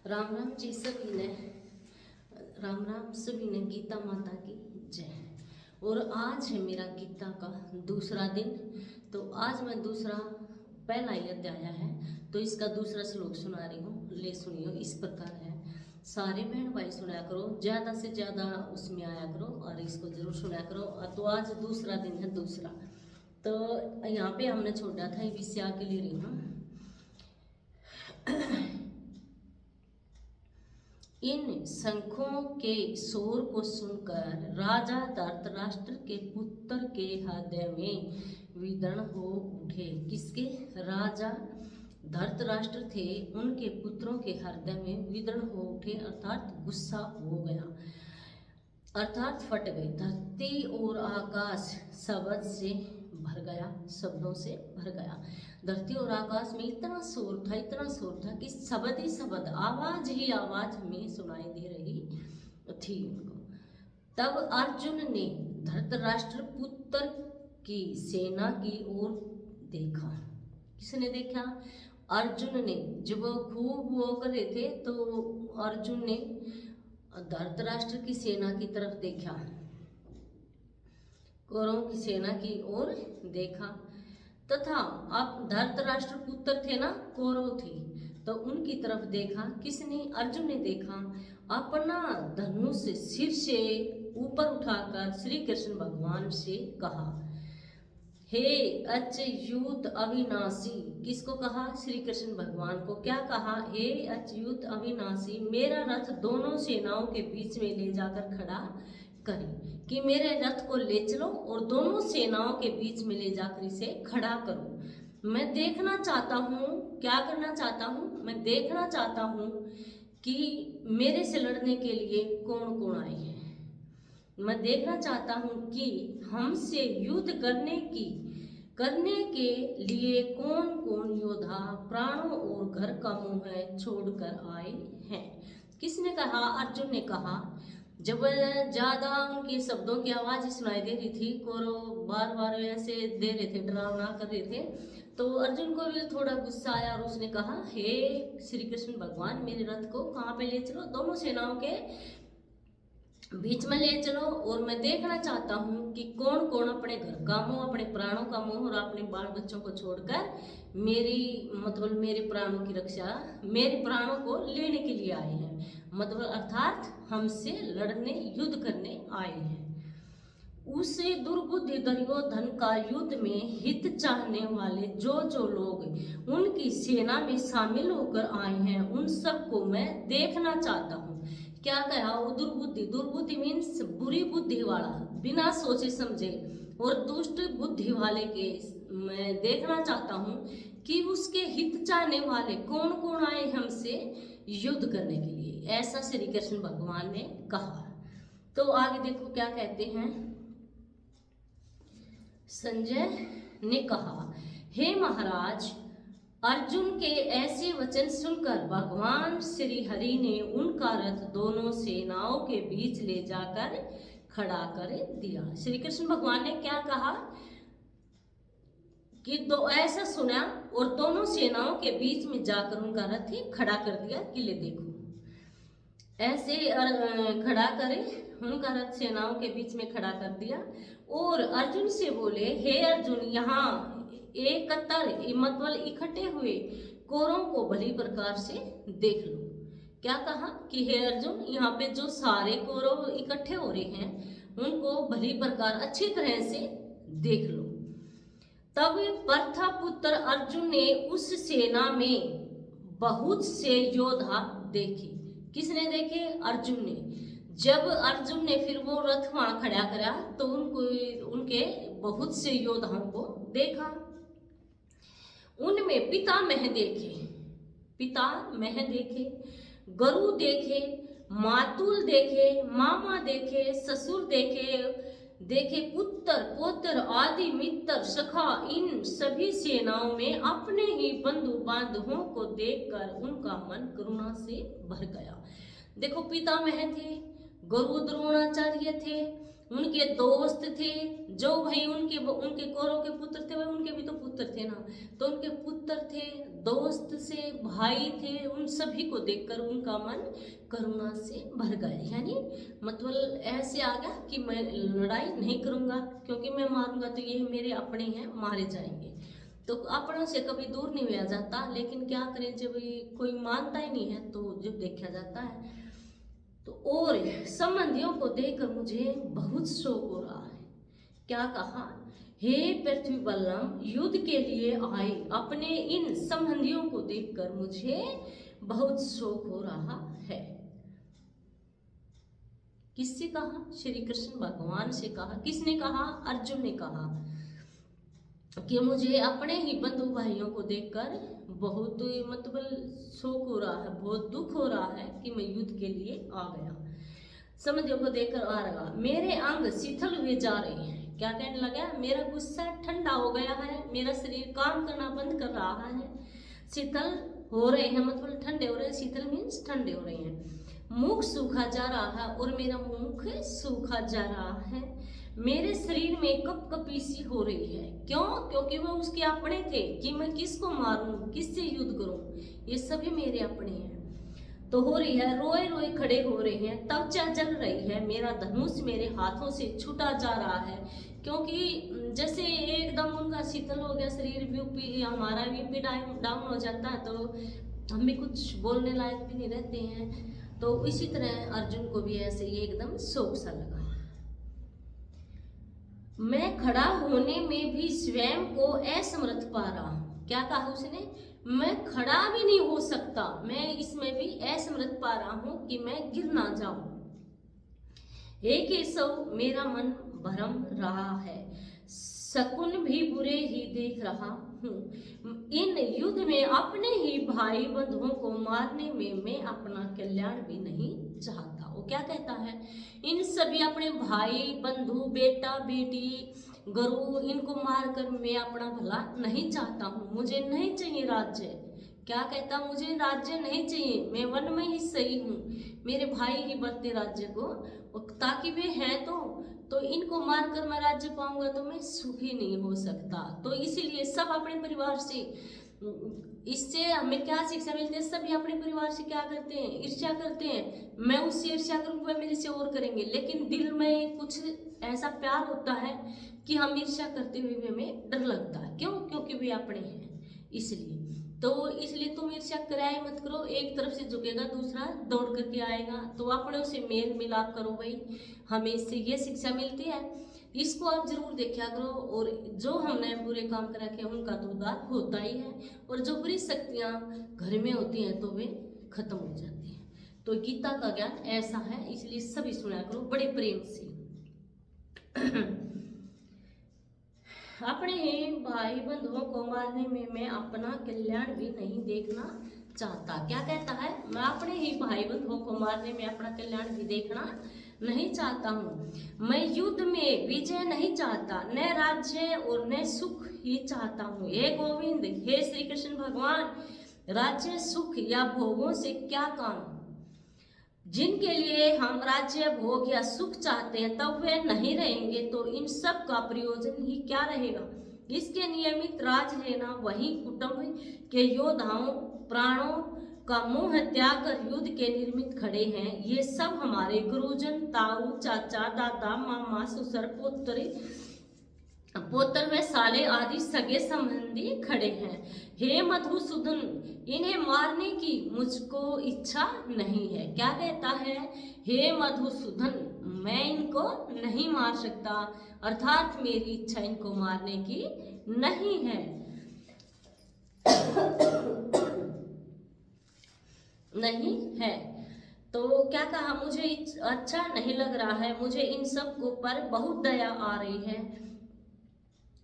राम राम जी सभी ने। राम राम सभी ने। गीता माता की जय। और आज है मेरा गीता का दूसरा दिन। तो आज मैं पहला ही अध्याय है तो इसका दूसरा श्लोक सुना रही हूँ। ले सुनियो। इस प्रकार है। सारे बहन भाई सुनाया करो, ज़्यादा से ज़्यादा उसमें आया करो और इसको जरूर सुनाया करो। तो आज दूसरा दिन है दूसरा। तो यहाँ पे हमने छोड़ा था, ये विषय आके ले रही हूँ। इन शंखों के शोर को सुनकर राजा धृतराष्ट्र के पुत्र के हृदय में विदर्ण हो उठे। किसके? राजा धृतराष्ट्र थे, उनके पुत्रों के हृदय में विदर्ण हो उठे, अर्थात गुस्सा हो गया, अर्थात फट गई। धरती और आकाश शब्द से भर गया, शब्दों से भर गया। धरती और आकाश में इतना शोर था, इतना शोर था कि शब्द ही शब्द, आवाज ही आवाज हमें सुनाई दे रही थी उनको। तब अर्जुन ने धृतराष्ट्र पुत्र की सेना की ओर देखा। किसने देखा? अर्जुन ने। जब वो खूब वो कर रहे थे तो अर्जुन ने धृतराष्ट्र की सेना की तरफ देखा, कौरवों की सेना की ओर देखा। तथा अब धृतराष्ट्र पुत्र थे ना, कौरव थे, तो उनकी तरफ देखा। किसने? अर्जुन ने देखा। अपना धनुष सिर से ऊपर उठाकर श्री कृष्ण भगवान से कहा, हे अच्युत अविनाशी। किसको कहा? श्री कृष्ण भगवान को। क्या कहा? हे अच्युत अविनाशी, मेरा रथ दोनों सेनाओं के बीच में ले जाकर खड़ा करें, कि मेरे रथ को ले चलो और दोनों सेनाओं के बीच में ले जाकर इसे खड़ा करो। मैं देखना चाहता हूँ। क्या करना चाहता हूँ? मैं देखना चाहता हूँ कि मेरे से लड़ने के लिए कौन कौन आए हैं। मैं देखना चाहता हूँ कि हमसे युद्ध करने के लिए कौन कौन योद्धा प्राणों और घर का मोह छोड़कर आए हैं। किसने कहा? अर्जुन ने कहा। जब ज्यादा उनके शब्दों की आवाज सुनाई दे रही थी, कौरव बार बार ऐसे दे रहे थे, डरावना कर रहे थे, तो अर्जुन को भी थोड़ा गुस्सा आया और उसने कहा, हे श्री कृष्ण भगवान, मेरे रथ को कहाँ पे ले चलो, दोनों सेनाओं के बीच में ले चलो, और मैं देखना चाहता हूँ कि कौन कौन अपने घर का मोह, अपने प्राणों का मोह और अपने बाल बच्चों को छोड़कर मेरे प्राणों की रक्षा, मेरे प्राणों को लेने के लिए आए हैं, मतलब अर्थात हमसे लड़ने, युद्ध करने आए हैं। उसे दुर्बुद्धि दुर्योधन का युद्ध में हित चाहने वाले जो लोग उनकी सेना में शामिल होकर आए हैं, उन सबको मैं देखना चाहता हूँ। क्या कहा? वो दुर्बुद्धि मीन्स बुरी बुद्धि वाला, बिना सोचे समझे और दुष्ट बुद्धि वाले के मैं देखना चाहता हूँ कि उसके हित चाहने वाले कौन कौन आए हमसे युद्ध करने के लिए। ऐसा श्री कृष्ण भगवान ने कहा। तो आगे देखो क्या कहते हैं। संजय ने कहा, हे महाराज, अर्जुन के ऐसे वचन सुनकर भगवान श्री हरि ने उनका रथ दोनों सेनाओं के बीच ले जाकर खड़ा कर दिया। श्री कृष्ण भगवान ने क्या कहा कि ऐसा सुना और दोनों सेनाओं के बीच में जाकर उनका रथ ही खड़ा कर दिया कि ले देखो, ऐसे खड़ा करे, उनका रथ सेनाओं के बीच में खड़ा कर दिया। और अर्जुन से बोले, हे अर्जुन, यहाँ एकत्र मतलब इकट्ठे हुए कौरवों को भली प्रकार से देख लो। क्या कहा कि हे अर्जुन, यहाँ पे जो सारे कौरव इकट्ठे हो रहे हैं उनको भली प्रकार अच्छी तरह से देख लो। तब पर्था पुत्र अर्जुन ने उस सेना में बहुत से योद्धा देखे। किसने देखे? अर्जुन ने। जब अर्जुन ने फिर वो रथ वहां खड़ा करा तो उनके बहुत से योद्धाओं को देखा। उनमें पितामह देखे, गुरु देखे, मातुल देखे, मामा देखे, ससुर देखे, पुत्र पौत्र आदि मित्र सखा, इन सभी सेनाओं में अपने ही बंधु बांधवों को देखकर उनका मन करुणा से भर गया। देखो, पितामह थे, गुरु द्रोणाचार्य थे, उनके दोस्त थे, जो भाई उनके उनके कौरव के पुत्र थे, वह उनके भी तो पुत्र थे ना, तो उनके पुत्र थे, दोस्त से भाई थे, उन सभी को देखकर उनका मन करुणा से भर गया। यानी मतलब ऐसे आ गया कि मैं लड़ाई नहीं करूंगा, क्योंकि मैं मारूंगा तो ये मेरे अपने हैं, मारे जाएंगे। तो अपनों से कभी दूर नहीं हुआ जाता, लेकिन क्या करें जब कोई मानता ही नहीं है तो जब देखा जाता है। तो और संबंधियों को देखकर मुझे बहुत शोक हो रहा है। क्या कहा, हे पृथ्वी बलराम युद्ध के लिए आए, अपने इन संबंधियों को देखकर मुझे बहुत शोक हो रहा है। किससे कहा? श्री कृष्ण भगवान से कहा। किसने कहा? अर्जुन ने कहा कि मुझे अपने ही बंधु भाइयों को देखकर बहुत मतलब शोक हो रहा है, बहुत दुख हो रहा है कि मैं युद्ध के लिए आ गया। समझो को देखकर आ रहा, मेरे अंग शिथिल हुए जा रहे हैं। क्या कहने लगा? मेरा गुस्सा ठंडा हो गया है, मेरा शरीर काम करना बंद कर रहा है, शीतल हो रहे हैं, मतलब ठंडे हो रहे हैं। शीतल मीन्स ठंडे हो रहे हैं। मुख सूखा जा रहा है, और मेरा मुख सूखा जा रहा है। मेरे शरीर में कपकपी सी हो रही है। क्यों? क्योंकि वो उसके अपने थे कि मैं किसको मारूं, किससे युद्ध करूं, ये सभी मेरे अपने हैं। तो हो रही है, रोए रोए खड़े हो रहे हैं, त्वचा जल रही है, मेरा धनुष मेरे हाथों से छूटा जा रहा है, क्योंकि जैसे एकदम उनका शीतल हो गया शरीर, बीपी हमारा बीपी डाउन हो जाता है, तो हम भी कुछ बोलने लायक भी नहीं रहते हैं। तो इसी तरह अर्जुन को भी ऐसे ही एकदम शोक सा लगा। मैं खड़ा होने में भी स्वयं को असमर्थ पा रहा हूं। क्या कहा उसने? मैं खड़ा भी नहीं हो सकता, मैं इसमें भी असमर्थ पा रहा हूं कि मैं गिर ना जाऊं। हे केशव, मेरा मन भरम रहा है, शकुन भी बुरे ही देख रहा हूं। इन युद्ध में अपने ही भाई बंधुओं को मारने में मैं अपना कल्याण भी नहीं चाहता। वो क्या कहता है? इन सभी अपने भाई बंधु, बेटा बेटी, गुरु, इनको मारकर मैं अपना भला नहीं चाहता हूँ, मुझे नहीं चाहिए राज्य। क्या कहता? मुझे राज्य नहीं चाहिए, मैं वन में ही सही हूँ, मेरे भाई ही बढ़ते राज्य को, ताकि वे हैं तो इनको मारकर मैं राज्य पाऊंगा तो मैं सुखी नहीं हो सकता। तो इसीलिए सब अपने परिवार से, इससे हमें क्या शिक्षा मिलती है? सभी अपने परिवार से क्या करते हैं? ईर्ष्या करते हैं। मैं उससे ईर्ष्या करूंगा, मेरे से और करेंगे, लेकिन दिल में कुछ ऐसा प्यार होता है कि हम ईर्ष्या करते हुए भी हमें डर लगता है। क्यों? क्योंकि वे अपने हैं, इसलिए। तो इसलिए तुम ईर्ष्या कराए मत करो, एक तरफ से झुकेगा दूसरा दौड़ करके आएगा, तो अपनों से मेल मिलाप करो भाई, हमें इससे ये शिक्षा मिलती है। इसको आप जरूर देखा करो, और जो हमने बुरे काम कर रखे हैं उनका तो उद्धार होता ही है, और जो बुरी शक्तियाँ घर में होती हैं तो वे खत्म हो जाती हैं। तो गीता का ज्ञान ऐसा है, इसलिए सभी सुना करो बड़े प्रेम से। अपने ही भाई बंधुओं को मारने में मैं अपना कल्याण भी नहीं देखना चाहता। क्या कहता है? मैं अपने ही भाई बंधुओं को मारने में अपना कल्याण भी देखना नहीं चाहता हूँ। मैं युद्ध में विजय नहीं चाहता, न राज्य और न सुख ही चाहता हूँ। हे गोविंद, हे श्री कृष्ण भगवान, राज्य, सुख या भोगों से क्या काम? जिनके लिए हम राज्य, भोग या सुख चाहते हैं तब वे नहीं रहेंगे तो इन सब का प्रयोजन ही क्या रहेगा? इसके नियमित राज लेना, वही कुटुंब के योद्धाओं प्राणों का मोह त्याग कर युद्ध के निर्मित खड़े हैं। ये सब हमारे गुरुजन, ताऊ, चाचा, दादा, मामा, ससुर, पुत्र व साले आदि सगे संबंधी खड़े हैं। हे मधुसूदन, इन्हें मारने की मुझको इच्छा नहीं है। क्या कहता है? हे मधुसूदन, मैं इनको नहीं मार सकता, अर्थात मेरी इच्छा इनको मारने की नहीं है। नहीं है। तो क्या कहा? मुझे अच्छा नहीं लग रहा है, मुझे इन सब को पर बहुत दया आ रही है।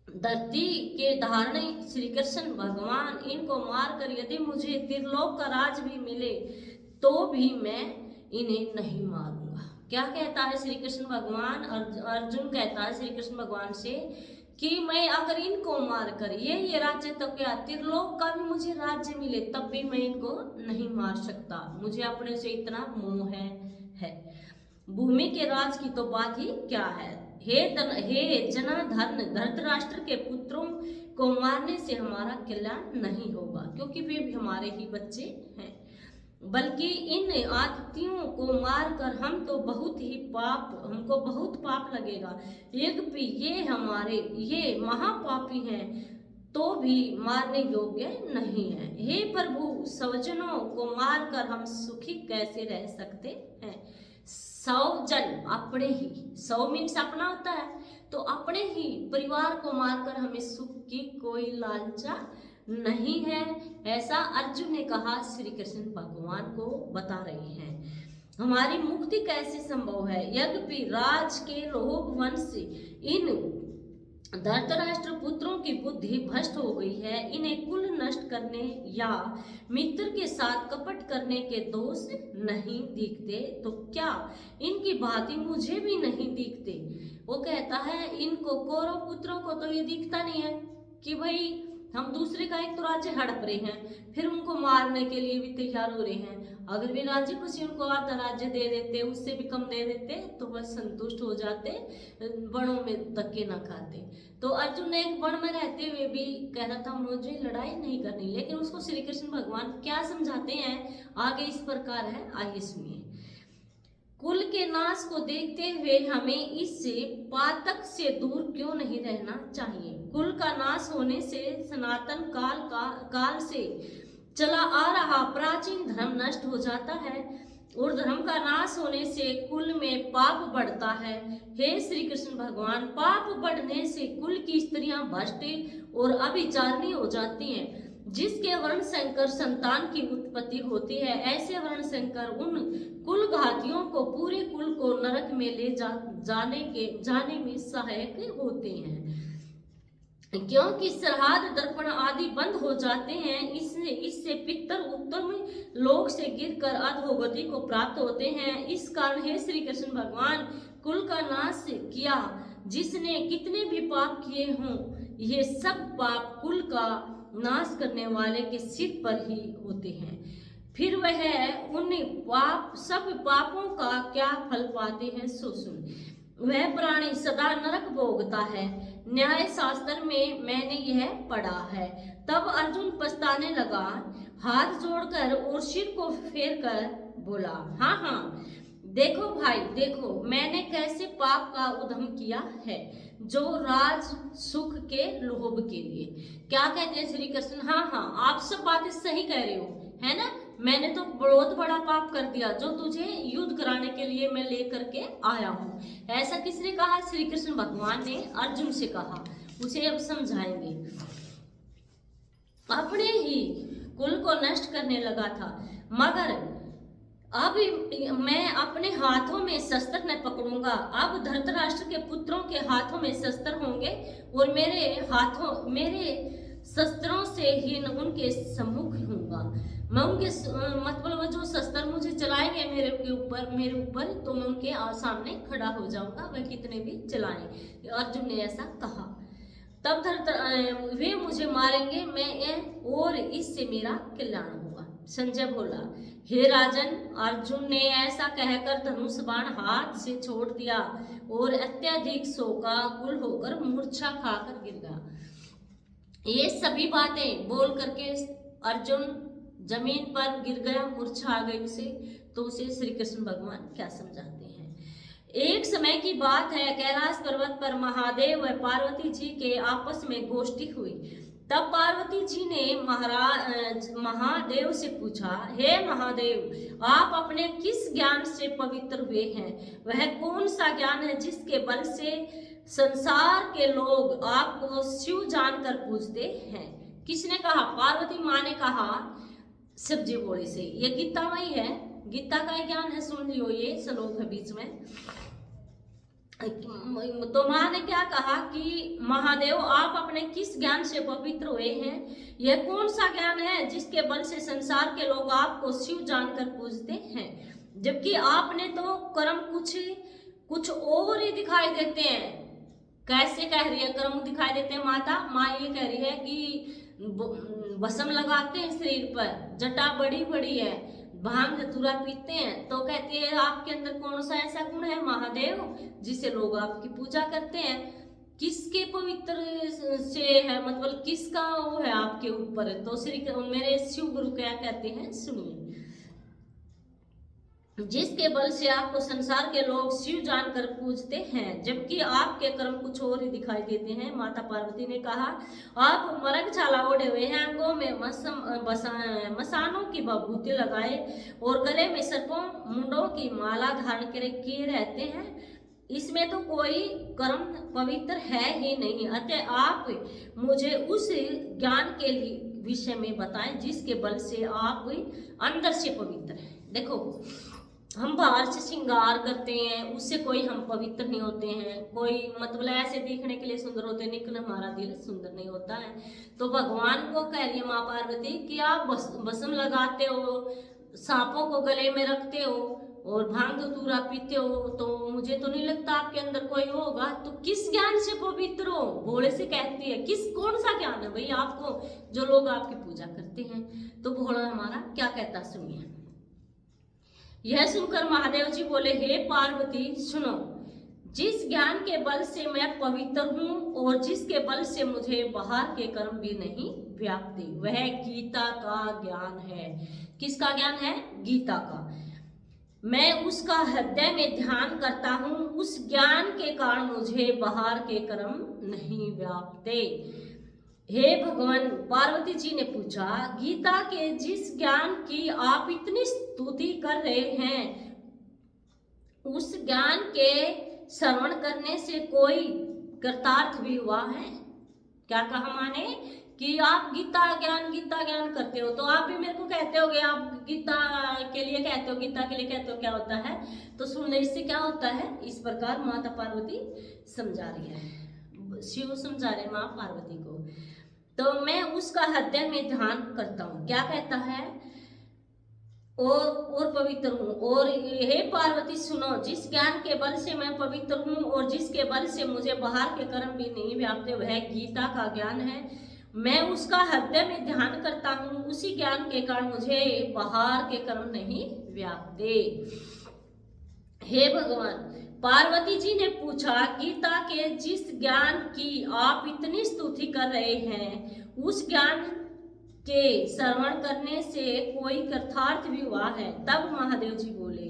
धरती के धारणी श्री कृष्ण भगवान, इनको मारकर यदि मुझे त्रिलोक का राज भी मिले तो भी मैं इन्हें नहीं मारूंगा। क्या कहता है श्री कृष्ण भगवान? अर्जुन कहता है श्री कृष्ण भगवान से कि मैं अगर इनको मारकर ये राज्य तक क्या त्रिलोक का भी मुझे राज्य मिले तब भी मैं इनको नहीं मार सकता, मुझे अपने से इतना मोह है। भूमि के राज की तो बात ही क्या है। हे जनार्दन, धृतराष्ट्र के पुत्रों को मारने से हमारा कल्याण नहीं होगा, क्योंकि वे भी हमारे ही बच्चे हैं, बल्कि इन आतिथियों को मारकर हमको बहुत पाप लगेगा। यद्यपि ये महापापी हैं, तो भी मारने योग्य नहीं है। हे प्रभु, स्वजनों को मारकर हम सुखी कैसे रह सकते हैं। 100 जन अपने ही, 100 मीन्स अपना होता है, तो अपने ही परिवार को मारकर हमें सुख की कोई लालसा नहीं है, ऐसा अर्जुन ने कहा। श्री कृष्ण भगवान को बता रहे हैं हमारी मुक्ति कैसे संभव है। यद्यपि राज के लोभ वंश इन धृतराष्ट्र पुत्रों की बुद्धि भ्रष्ट हो गई है, इन्हें कुल नष्ट करने या मित्र के साथ कपट करने के दोष नहीं दिखते, तो क्या इनकी भांति मुझे भी नहीं दिखते। वो कहता है इनको कौरव पुत्रों को तो ये दिखता नहीं है कि भाई हम दूसरे का एक तो राज्य हड़प रहे हैं, फिर उनको मारने के लिए भी तैयार हो रहे हैं। अगर वे राज्य खुशी उनको आधा राज्य दे देते, उससे भी कम दे देते, तो वह संतुष्ट हो जाते, वनों में धक्के ना खाते। तो अर्जुन ने एक वन में रहते हुए भी कह रहा था मुझे लड़ाई नहीं करनी, लेकिन उसको श्री कृष्ण भगवान क्या समझाते हैं आगे इस प्रकार है, आइए सुनिए। कुल के नाश को देखते हुए हमें इससे पातक से दूर क्यों नहीं रहना चाहिए। कुल का नाश होने से सनातन काल से चला आ रहा प्राचीन धर्म नष्ट हो जाता है, और धर्म का नाश होने से कुल में पाप बढ़ता है। हे श्री कृष्ण भगवान, पाप बढ़ने से कुल की स्त्रियां भ्रष्ट और अभिचारिणी हो जाती हैं। जिसके वर्ण संकर संतान की उत्पत्ति होती है, ऐसे वर्ण संकर उन कुल घातियों को पूरे कुल को नरक में ले जाने में सहायक होते हैं, क्योंकि श्राद्ध दर्पण आदि बंद हो जाते हैं। इससे पितर उत्तम लोक से गिरकर अधोगति को प्राप्त होते हैं। इस कारण हे श्री कृष्ण भगवान, कुल का नाश किया जिसने कितने भी पाप किए हों, ये सब पाप कुल का नाश करने वाले के सिर पर ही होते हैं। फिर वह उन सब पापों का क्या फल पाते हैं, सो सुन। वह प्राणी सदा नरक भोगता है। न्याय शास्त्र में मैंने यह पढ़ा है। तब अर्जुन पछताने लगा, हाथ जोड़कर और सिर को फेर कर बोला, हाँ हाँ, देखो भाई देखो, मैंने कैसे पाप का उद्यम किया है, जो राज सुख के लोभ के लिए। क्या कहते हैं श्री कृष्ण, हाँ हाँ, आप सब बातें सही कह रहे हो, है ना। मैंने तो बहुत बड़ा पाप कर दिया, जो तुझे युद्ध कराने के लिए मैं लेकर के आया हूँ। ऐसा किसने कहा, श्री कृष्ण भगवान ने अर्जुन से कहा। उसे अब समझाएंगे। अपने ही कुल को नष्ट करने लगा था, मगर अब मैं अपने हाथों में शस्त्र न पकड़ूंगा। अब धृतराष्ट्र के पुत्रों के हाथों में शस्त्र होंगे, और मेरे शस्त्रों से ही उनके सम्मुख होऊंगा। मैं उनके मतलब जो शस्त्र मुझे चलाएंगे मेरे ऊपर, तो मैं उनके सामने खड़ा हो जाऊंगा, वह कितने भी चलाएं। अर्जुन ने ऐसा कहा। तब वे मुझे मारेंगे, और इससे मेरा कल्याण होगा। संजय बोला, हे राजन, अर्जुन ने ऐसा कहकर धनुष बाण हाथ से छोड़ दिया और अत्यधिक शोकाकुल होकर मूर्छा खाकर गिर गया। ये सभी बातें बोल करके अर्जुन जमीन पर गिर गया, मूर्छा आ गई उसे। तो उसे श्री कृष्ण भगवान क्या समझाते हैं। एक समय की बात है, कैलाश पर्वत पर महादेव व पार्वती जी के आपस में गोष्ठी हुई। तब पार्वती जी ने महादेव से पूछा, हे महादेव, आप अपने किस ज्ञान से पवित्र हुए हैं? वह कौन सा ज्ञान है जिसके बल से संसार के लोग आपको शिव जानकर पूजते हैं? किसने कहा? पार्वती माँ ने कहा सब्जी बोले से। ये गीता वही है, गीता का ज्ञान है, सुन लियो, ये श्लोक है बीच में। तो माँ ने क्या कहा कि महादेव, आप अपने किस ज्ञान से पवित्र हुए हैं? यह कौन सा ज्ञान है जिसके बल से संसार के लोग आपको शिव जानकर पूजते हैं? जबकि आपने तो कर्म कुछ और ही दिखाई देते हैं। कैसे कह रही है कर्म दिखाई देते हैं माता? माँ ये कह रही है कि भस्म लगाते हैं शरीर पर, जटा बड़ी बड़ी है, भांग धतूरा पीते हैं तो कहती है आपके अंदर कौन सा ऐसा गुण है महादेव जिसे लोग आपकी पूजा करते हैं, किसके पवित्र से है, मतलब किसका वो है आपके ऊपर। तो श्री मेरे शिव गुरु क्या कहते हैं सुनिए, जिसके बल से आपको संसार के लोग शिव जानकर पूजते हैं जबकि आपके कर्म कुछ और ही दिखाई देते हैं। माता पार्वती ने कहा आप मरगछाला ओढ़े हुए हैं, अंगों में मसानों की बभूति लगाए और गले में सर्पों मुंडों की माला धारण किए रहते हैं, इसमें तो कोई कर्म पवित्र है ही नहीं। अतः आप मुझे उस ज्ञान के विषय में बताएं जिसके बल से आप अंदर से पवित्र हैं। देखो हम बाहर से श्रृंगार करते हैं उससे कोई हम पवित्र नहीं होते हैं, कोई मतलब ऐसे दिखने के लिए सुंदर होते हैं लेकिन हमारा दिल सुंदर नहीं होता है। तो भगवान को कह रही है माँ पार्वती कि आप भस्म लगाते हो, सांपों को गले में रखते हो और भांग धतूरा पीते हो, तो मुझे तो नहीं लगता आपके अंदर कोई होगा। तो किस ज्ञान से पवित्र हो? भोले से कहती है किस कौन सा ज्ञान है भाई आपको जो लोग आपकी पूजा करते हैं। तो भोला हमारा क्या कहता सुनिए। यह सुनकर महादेव जी बोले हे पार्वती सुनो, जिस ज्ञान के बल से मैं पवित्र हूँ और जिसके बल से मुझे बाहर के कर्म भी नहीं व्यापते वह गीता का ज्ञान है। किसका ज्ञान है? गीता का। मैं उसका हृदय में ध्यान करता हूँ, उस ज्ञान के कारण मुझे बाहर के कर्म नहीं व्यापते। हे भगवान, पार्वती जी ने पूछा गीता के जिस ज्ञान की आप इतनी स्तुति कर रहे हैं उस ज्ञान के श्रवण करने से कोई कृतार्थ भी हुआ है? क्या कहा माने कि आप गीता ज्ञान करते हो तो आप भी मेरे को कहते होगे आप गीता के लिए कहते हो, गीता के लिए कहते हो, क्या होता है? तो सुनने से क्या होता है, इस प्रकार माता पार्वती समझा रही है, शिव समझा रहे माँ पार्वती को। तो मैं उसका हृदय में ध्यान करता हूँ, क्या कहता है, और पवित्र हूँ। और हे पार्वती सुनो, जिस ज्ञान के बल से मैं पवित्र हूँ और जिसके बल से मुझे बाहर के कर्म भी नहीं व्यापते वह गीता का ज्ञान है। मैं उसका हृदय में ध्यान करता हूँ, उसी ज्ञान के कारण मुझे बाहर के कर्म नहीं व्यापते। हे भगवान, पार्वती जी ने पूछा गीता के जिस ज्ञान की आप इतनी स्तुति कर रहे हैं उस ज्ञान के श्रवण करने से कोई कृतार्थ भी हुआ है? तब महादेव जी बोले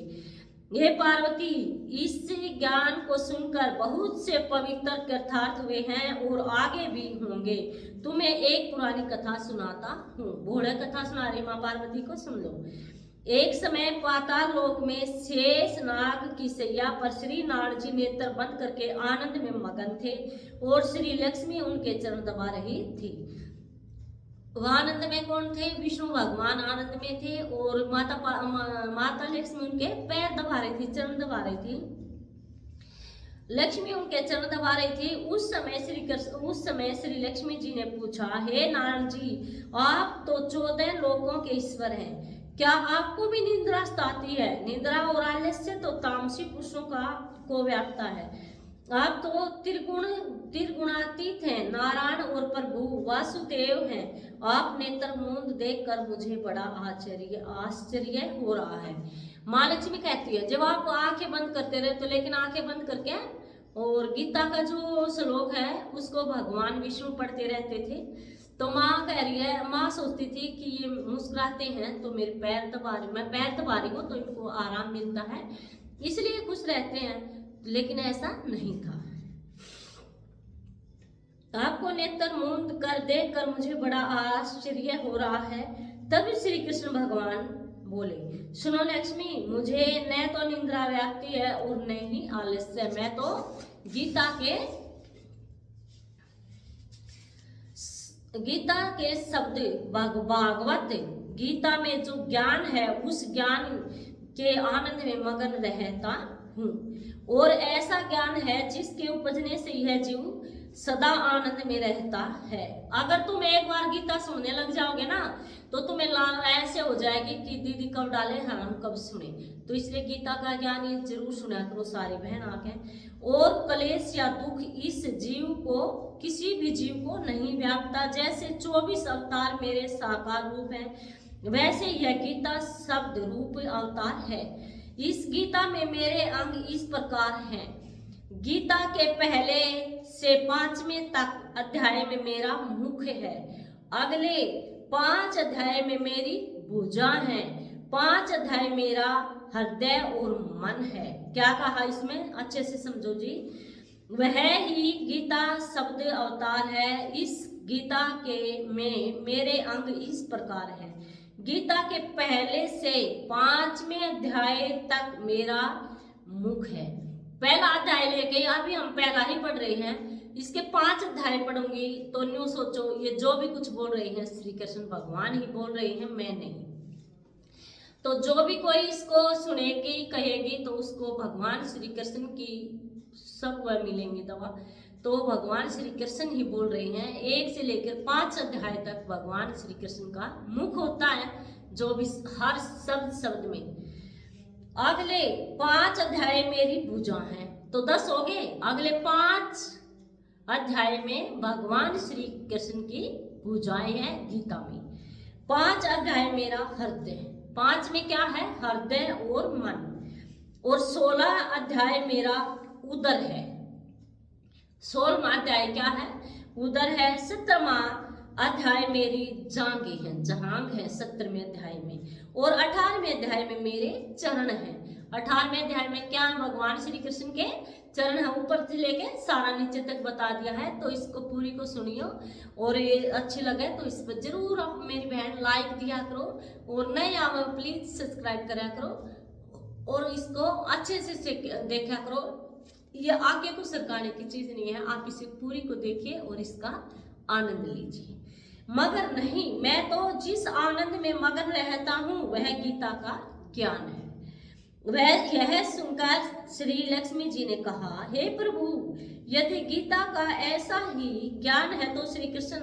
हे पार्वती, इस ज्ञान को सुनकर बहुत से पवित्र कृतार्थ हुए हैं और आगे भी होंगे। तुम्हें एक पुरानी कथा सुनाता हूँ। भोले कथा सुना रही माँ पार्वती को, सुन लो। एक समय पाताल लोक में शेष नाग की सैया पर श्री नारद जी नेत्र बंद करके आनंद में मगन थे और श्री लक्ष्मी उनके चरण दबा रही थी। वह आनंद में कौन थे? विष्णु भगवान आनंद में थे और माता लक्ष्मी उनके पैर दबा रही थी, चरण दबा रही थी। लक्ष्मी उनके चरण दबा रही थी। उस समय श्री लक्ष्मी जी ने पूछा हे नारायण जी, आप तो 14 लोकों के ईश्वर हैं, क्या आपको भी निद्रा सताती है? निद्रा और आलस्य तो तामसी पुरुषों को व्यापता है। आप तो त्रिगुणातीत हैं, नारायण और प्रभु वासुदेव हैं। आप नेत्र मूंद देखकर मुझे बड़ा आश्चर्य हो रहा है। माँ लक्ष्मी कहती है जब आप आंखें बंद करते रहे तो, लेकिन आंखें बंद करके और गीता का जो श्लोक है उसको भगवान विष्णु पढ़ते रहते थे। तो माँ कह रही है, माँ सोचती थी कि ये मुस्कुराते हैं तो मेरे पैर दबा रही, मैं पैर दबा रही हूँ तो इनको आराम मिलता है इसलिए खुश रहते हैं, लेकिन ऐसा नहीं था। आपको नेत्र मूंद कर देखकर मुझे बड़ा आश्चर्य हो रहा है। तब श्री कृष्ण भगवान बोले सुनो लक्ष्मी, मुझे न तो निंद्रा व्याप्ति है और न ही आलस्य। मैं तो गीता के शब्द भागवत गीता में जो ज्ञान है उस ज्ञान के आनंद में मगन रहता हूँ और ऐसा ज्ञान है जिसके उपजने से यह जीव सदा आनंद में रहता है। अगर तुम एक बार गीता सुनने लग जाओगे ना तो तुम्हें ऐसे हो जाएगी कि दीदी कब डाले हम कब सुने। तो इसलिए गीता का ज्ञान ये जरूर सुना करो सारी बहन आके। और कलेश या दुख इस जीव को किसी भी जीव को नहीं व्यापता। जैसे 24 अवतार मेरे साकार रूप हैं वैसे यह गीता शब्द रूप अवतार है। इस गीता में मेरे अंग इस प्रकार हैं। गीता के पहले से 5वें तक अध्याय में मेरा मुख है। अगले 5 अध्याय में मेरी भुजा है। 5 अध्याय मेरा हृदय और मन है। क्या कहा इसमें, अच्छे से समझो जी। वह ही गीता शब्द अवतार है। इस गीता के में मेरे अंग इस प्रकार है। गीता के पहले से 5वें अध्याय तक मेरा मुख है। पहला अध्याय लेके अभी हम पहला ही पढ़ रहे हैं, इसके 5 अध्याय पढ़ूंगी तो न्यू सोचो ये जो भी कुछ बोल रहे हैं श्री कृष्ण भगवान ही बोल रहे हैं, मैं नहीं। तो जो भी कोई इसको सुनेगी कहेगी तो उसको भगवान श्री कृष्ण की सब वह मिलेंगी दवा। तो भगवान श्री कृष्ण ही बोल रहे हैं। 1 से लेकर 5 अध्याय तक भगवान श्री कृष्ण का मुख होता है, जो भी हर शब्द में। अगले 5 अध्याय मेरी भुजा है, तो 10 हो गए। अगले 5 अध्याय में भगवान श्री कृष्ण की भुजाएं हैं गीता में। 5 अध्याय मेरा हृदय है। 5 में क्या है, हृदय और मन। और 16 अध्याय मेरा उदर है। 16वां अध्याय क्या है, उदर है। 17वां अध्याय मेरी जांघें हैं, जहांग है 17वें अध्याय में। और 18वें अध्याय में मेरे चरण हैं। 18वें अध्याय में क्या है, भगवान श्री कृष्ण के चरण है। ऊपर से लेके सारा नीचे तक बता दिया है, तो इसको पूरी को सुनियो। और ये अच्छी लगे तो इस पर जरूर आप मेरी बहन लाइक दिया करो, और नए आओ प्लीज सब्सक्राइब करा करो, और इसको अच्छे से देखा करो। ये आगे को सरकाने की चीज नहीं है, आप इसे पूरी को देखिए और इसका आनंद लीजिए। मगर नहीं, मैं तो जिस आनंद में मगन रहता हूँ वह गीता का ज्ञान है। वह यह सुनकर श्री लक्ष्मी जी ने कहा, हे प्रभु, यदि गीता का ऐसा ही ज्ञान है तो श्री कृष्ण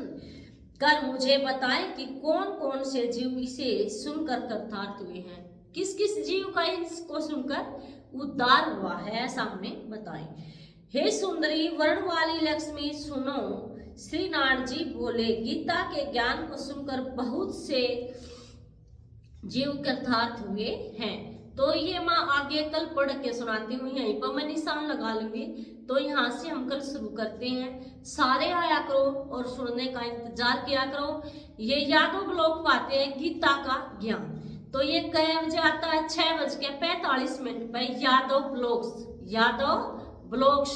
कर मुझे बताएं कि कौन कौन से जीव इसे सुनकर कृतार्थ हुए हैं। किस किस जीव का इसको सुनकर उद्धार हुआ है, सामने बताएं। हे सुंदरी वर्ण वाली लक्ष्मी सुनो, श्री नारद जी बोले, गीता के ज्ञान को सुनकर बहुत से जीव कृतार्थ हुए हैं। तो ये माँ आगे कल पढ़ के सुनाती हूँ, यहीं पर मैं निशान लगा लूंगी। तो यहाँ से हम कल शुरू करते हैं। सारे आया करो और सुनने का इंतजार किया करो। ये यादव ब्लॉग पाते हैं गीता का ज्ञान, तो ये कै बजे आता है, 6:45 पर यादव ब्लॉग्स।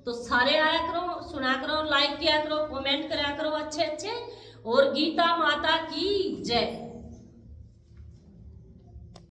तो सारे आया करो, सुना करो, लाइक किया करो, कमेंट करा करो अच्छे अच्छे। और गीता माता की जय।